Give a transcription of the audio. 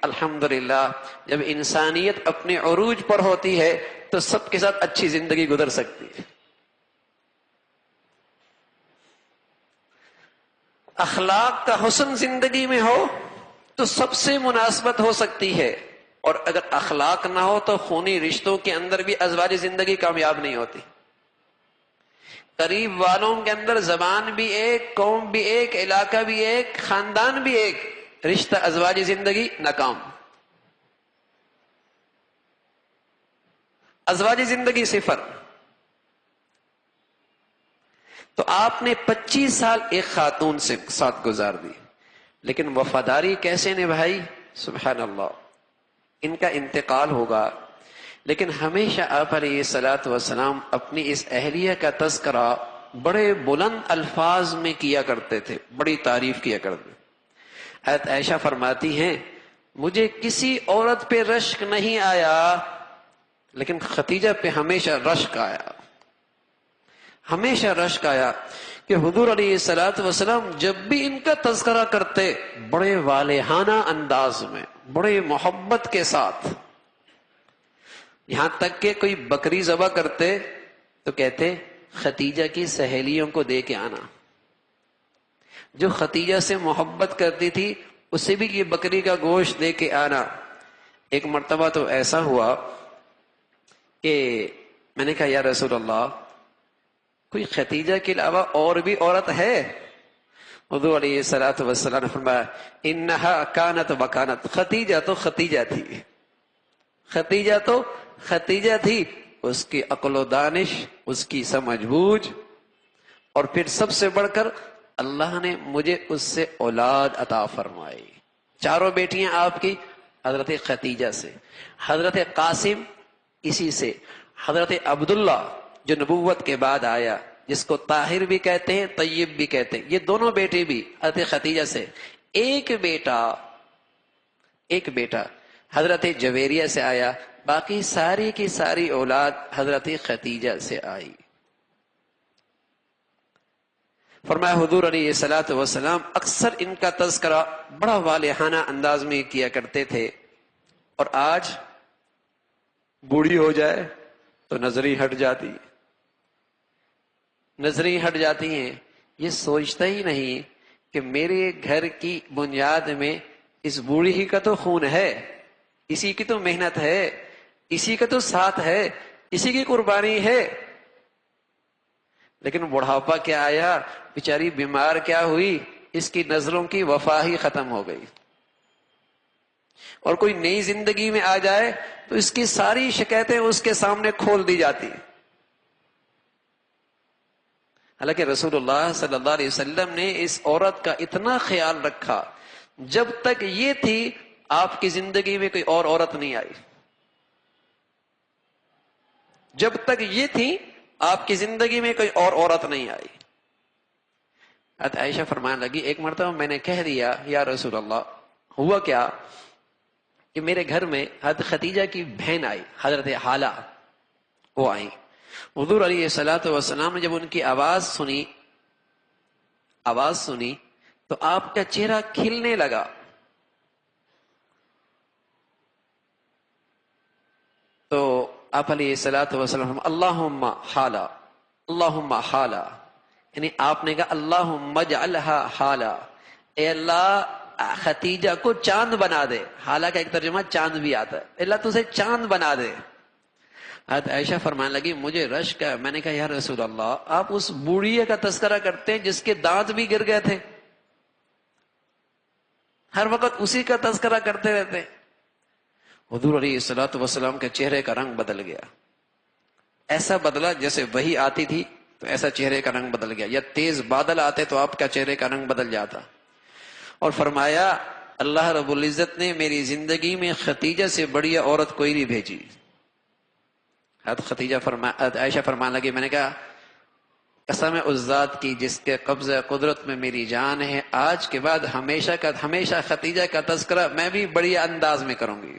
الحمدللہ جب انسانیت اپنے عروج پر ہوتی ہے تو سب کے ساتھ اچھی زندگی گزر سکتی ہے. اخلاق کا حسن زندگی میں ہو تو سب سے مناسبت ہو سکتی ہے، اور اگر اخلاق نہ ہو تو خونی رشتوں کے اندر بھی ازواج زندگی کامیاب نہیں ہوتی. قریب والوں کے اندر زبان بھی ایک، قوم بھی ایک، علاقہ بھی ایک، خاندان بھی ایک، رشتہ ازواج زندگی ناکام. ازواج زندگی صفر. تو آپ نے 25 سال ایک خاتون سے ساتھ گزار دی، لیکن وفاداری کیسے نبھائی؟ سبحان اللہ. ان کا انتقال ہوگا، لیکن ہمیشہ آپ علیہ الصلوۃ والسلام اپنی اس اہلیہ کا تذکرہ بڑے بلند الفاظ میں کیا کرتے تھے، بڑی تعریف کیا کرتے. حضرت عائشہ فرماتی ہیں مجھے کسی عورت پہ رشک نہیں آیا، لیکن خدیجہ پہ ہمیشہ رشک آیا، ہمیشہ رشک آیا کہ حضور علیہ الصلوۃ والسلام جب بھی ان کا تذکرہ کرتے بڑے والہانہ انداز میں، بڑے محبت کے ساتھ. یہاں تک کہ کوئی بکری ذبح کرتے تو کہتے خدیجہ کی سہیلیوں کو دے کے آنا. جو خدیجہ سے محبت کرتی تھی اسے بھی یہ بکری کا گوشت دے کے آنا. ایک مرتبہ تو ایسا ہوا کہ میں نے کہا یا رسول اللہ کوئی خدیجہ کے علاوہ اور بھی عورت ہے؟ حضور علیہ الصلوۃ والسلام نے فرمایا انہا کانت وکانت، خدیجہ تو خدیجہ تھی، خدیجہ تو خدیجہ تھی. اس کی عقل و دانش، اس کی سمجھ بوجھ، اور پھر سب سے بڑھ کر اللہ نے مجھے اس سے اولاد عطا فرمائی. چاروں بیٹیاں آپ کی حضرت خدیجہ سے، حضرت قاسم اسی سے، حضرت عبداللہ جو نبوت کے بعد آیا جس کو طاہر بھی کہتے ہیں طیب بھی کہتے ہیں، یہ دونوں بیٹے بھی حضرت خدیجہ سے. ایک بیٹا حضرت جویریہ سے آیا، باقی ساری کی ساری اولاد حضرت خدیجہ سے آئی. فرمایا حضور علیہ الصلوۃ والسلام اکثر ان کا تذکرہ بڑا والہانہ انداز میں کیا کرتے تھے، اور آج بوڑھی ہو جائے تو نظری ہٹ جاتی، نظری ہٹ جاتی ہیں. یہ سوچتا ہی نہیں کہ میرے گھر کی بنیاد میں اس بوڑھی ہی کا تو خون ہے، اسی کی تو محنت ہے، اسی کا تو ساتھ ہے، اسی کی قربانی ہے. لیکن بڑھاپا کیا آیا، بیچاری بیمار کیا ہوئی، اس کی نظروں کی وفا ہی ختم ہو گئی. اور کوئی نئی زندگی میں آ جائے تو اس کی ساری شکایتیں اس کے سامنے کھول دی جاتی. حالانکہ رسول اللہ صلی اللہ علیہ وسلم نے اس عورت کا اتنا خیال رکھا، جب تک یہ تھی آپ کی زندگی میں کوئی اور عورت نہیں آئی. جب تک یہ تھی آپ کی زندگی میں کوئی اور عورت نہیں آئی. حضرت عائشہ فرمانے لگی ایک مرتبہ میں نے کہہ دیا یا رسول اللہ ہوا کیا کہ میرے گھر میں حضرت خدیجہ کی بہن آئی، حضرت حالہ، وہ آئی. حضور علیہ الصلوۃ والسلام نے جب ان کی آواز سنی تو آپ کا چہرہ کھلنے لگا. تو آپ علیہ الصلوۃ والسلام اللہم حالہ، اللہم حالہ، یعنی آپ نے کہا اللہم اجعلھا حالہ، اے اللہ خدیجہ کو چاند بنا دے. حالہ کا ایک ترجمہ چاند بھی آتا ہے، اللہ تو اسے چاند بنا دے. حضرت عائشہ فرمانے لگی مجھے رشک ہے. میں نے کہا یا رسول اللہ آپ اس بوڑھیے کا تذکرہ کرتے ہیں جس کے دانت بھی گر گئے تھے، ہر وقت اسی کا تذکرہ کرتے رہتے. حضور علیہ الصلوۃ والسلام کے چہرے کا رنگ بدل گیا، ایسا بدلا جیسے وہی آتی تھی تو ایسا چہرے کا رنگ بدل گیا، یا تیز بادل آتے تو آپ کا چہرے کا رنگ بدل جاتا. اور فرمایا اللہ رب العزت نے میری زندگی میں خدیجہ سے بڑی عورت کوئی نہیں بھیجی. حضرت عائشہ فرمانے لگی میں نے کہا قسم اس ذات کی جس کے قبضہ قدرت میں میری جان ہے، آج کے بعد ہمیشہ خدیجہ کا تذکرہ میں بھی بڑی انداز میں کروں گی.